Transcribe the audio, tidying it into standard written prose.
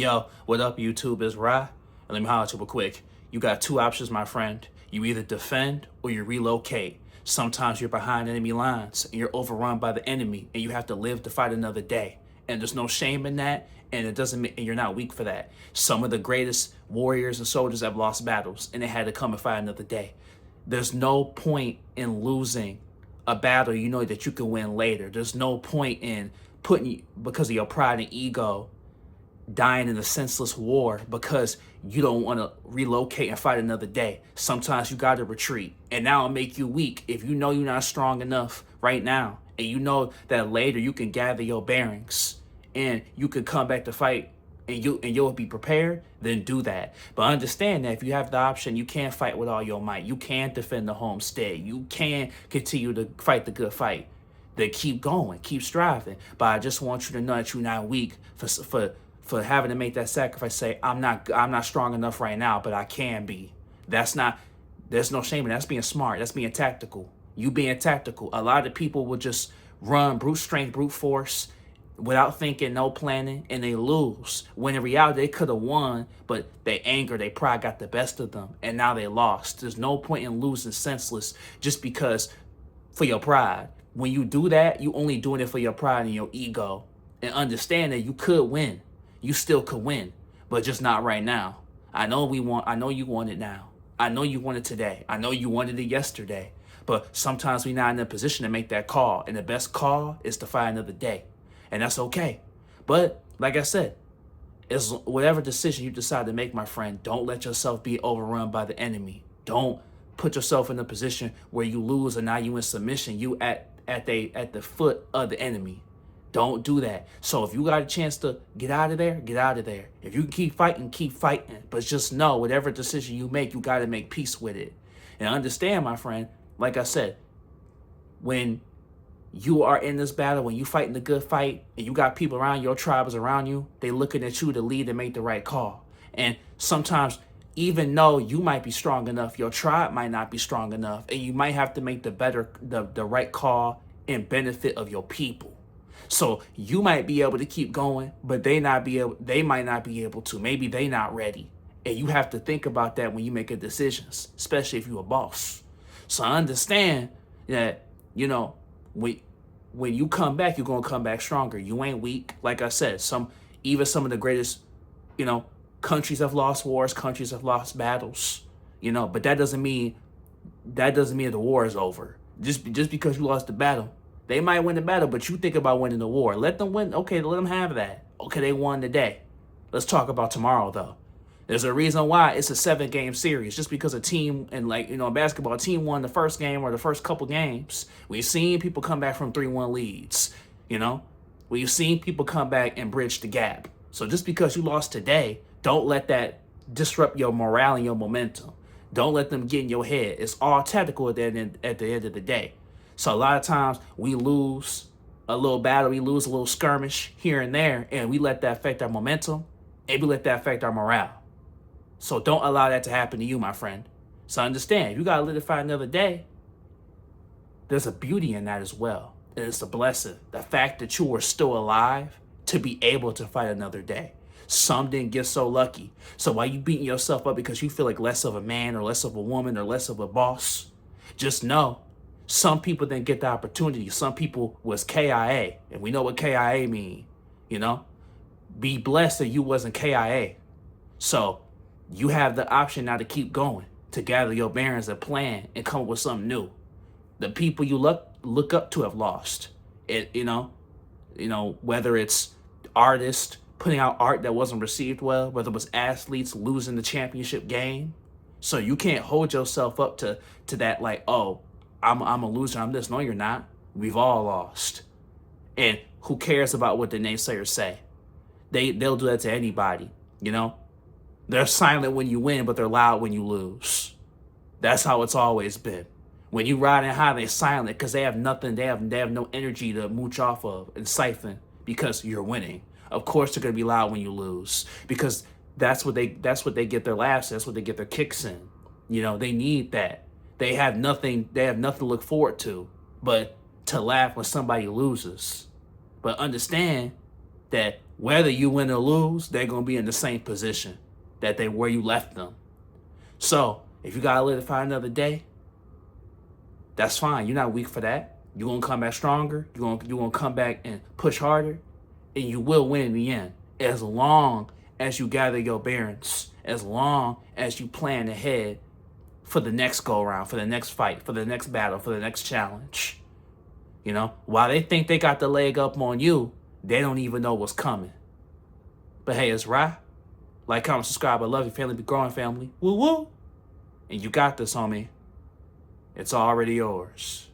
Yo, what up, YouTube? It's Ra. And let me holler at you real quick. You got two options, my friend. You either defend or you relocate. Sometimes you're behind enemy lines and you're overrun by the enemy and you have to live to fight another day. And there's no shame in that, and it doesn't mean and you're not weak for that. Some of the greatest warriors and soldiers have lost battles and they had to come and fight another day. There's no point in losing a battle you know that you can win later. There's no point in putting, because of your pride and ego, dying in a senseless war because you don't want to relocate and fight another day. Sometimes you got to retreat, and now it'll make you weak. If you know you're not strong enough right now, and you know that later you can gather your bearings and you can come back to fight, and you'll be prepared, then do that. But understand that if you have the option, you can fight with all your might. You can defend the homestead. You can continue to fight the good fight. Then keep going, keep striving. But I just want you to know that you're not weak for having to make that sacrifice. Say, I'm not strong enough right now, but I can be. There's no shame in that. That's being smart. That's being tactical. You being tactical. A lot of people will just run brute strength, brute force, without thinking, no planning, and they lose. When in reality, they could have won, but their anger, their pride got the best of them, and now they lost. There's no point in losing senseless just because for your pride. When you do that, you only doing it for your pride and your ego. And understand that you could win. You still could win, but just not right now. I know you want it now. I know you want it today. I know you wanted it yesterday. But sometimes we're not in a position to make that call. And the best call is to fight another day. And that's okay. But like I said, it's whatever decision you decide to make, my friend, don't let yourself be overrun by the enemy. Don't put yourself in a position where you lose and now you in submission. You at the foot of the enemy. Don't do that. So if you got a chance to get out of there, get out of there. If you can keep fighting, keep fighting. But just know, whatever decision you make, you got to make peace with it. And understand, my friend, like I said, when you are in this battle, when you fighting the good fight, and you got people around, your tribes around you, they looking at you to lead and make the right call. And sometimes, even though you might be strong enough, your tribe might not be strong enough, and you might have to make the right call in benefit of your people. So you might be able to keep going, but they might not be able to. Maybe they not ready. And you have to think about that when you make decisions, especially if you're a boss. So understand that, when you come back, you're going to come back stronger. You ain't weak. Like I said, even some of the greatest, countries have lost wars, countries have lost battles, but that doesn't mean the war is over. Just because you lost the battle. They might win the battle, but you think about winning the war. Let them win. Okay, let them have that. Okay, they won today. Let's talk about tomorrow, though. There's a reason why it's a 7-game series. Just because a team, and basketball, a team won the first game or the first couple games. We've seen people come back from 3-1 leads. We've seen people come back and bridge the gap. So just because you lost today, don't let that disrupt your morale and your momentum. Don't let them get in your head. It's all tactical at the end of the day. So a lot of times we lose a little battle, we lose a little skirmish here and there, and we let that affect our momentum, and we let that affect our morale. So don't allow that to happen to you, my friend. So understand, if you got to live to fight another day, there's a beauty in that as well. And it's a blessing. The fact that you are still alive to be able to fight another day. Some didn't get so lucky. So while you beating yourself up because you feel like less of a man or less of a woman or less of a boss, just know, some people didn't get the opportunity. Some people was KIA. And we know what KIA mean, Be blessed that you wasn't KIA. So you have the option now to keep going, to gather your bearings and plan and come up with something new. The people you look up to have lost. Whether it's artists putting out art that wasn't received well, whether it was athletes losing the championship game. So you can't hold yourself up to that like, oh, I'm a loser, I'm this. No, you're not. We've all lost. And who cares about what the naysayers say? They'll do that to anybody, They're silent when you win, but they're loud when you lose. That's how it's always been. When you riding high, they're silent because they have nothing, they have no energy to mooch off of and siphon because you're winning. Of course they're gonna be loud when you lose because that's what they get their laughs, that's what they get their kicks in. They need that. They have nothing to look forward to but to laugh when somebody loses. But understand that Whether you win or lose, they're going to be in the same position that they where you left them. So if you got to live to fight another day, that's fine. You're not weak for that. You're going to come back stronger. You're going to come back and push harder, and you will win in the end, as long as you gather your bearings, as long as you plan ahead for the next go around, for the next fight, for the next battle, for the next challenge. You know, while they think they got the leg up on you, they don't even know what's coming. But hey, it's Ra. Like, comment, subscribe. I love you, family. Be growing, family. Woo woo. And you got this, homie. It's already yours.